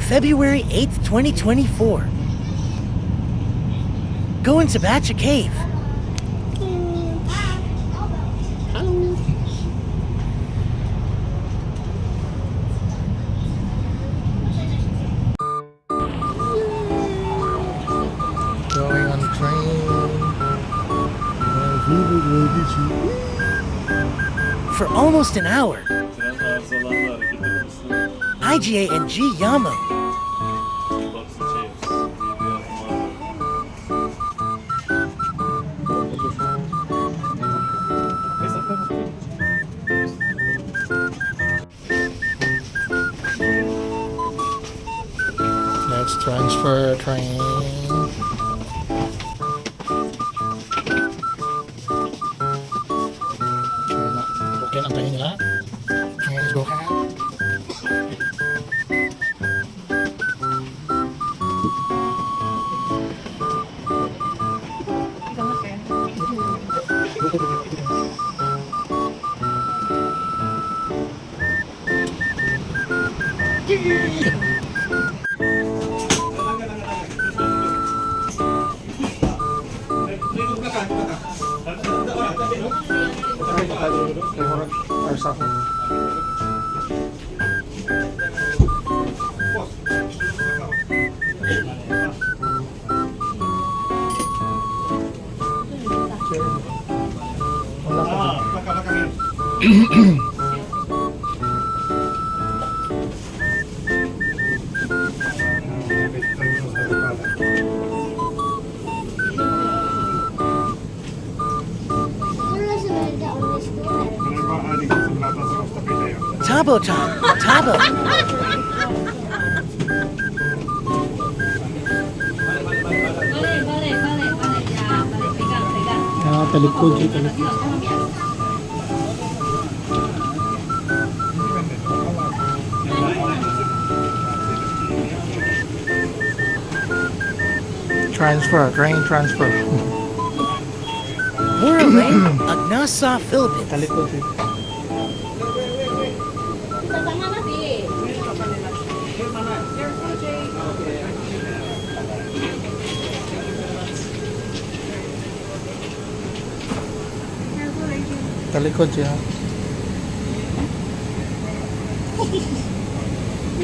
February 8th, 2024. Going to Bacha Cave. Going on train. For almost an hour. IGA and G Yamo. Let's transfer train. Okay lang tayo nila. Okay, let's go. Tabo Tom. Tabo. Talikod siya, talikod. Transfer, train transfer. Morale, Agnasa, Philippines. Talikod siya. Talikod siya.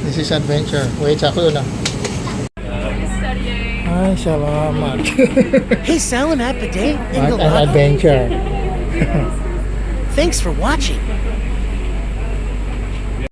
This is adventure. Wait, ako na. Ay, salamat. Hey, Salam at Bidet. What an adventure. Thanks for watching.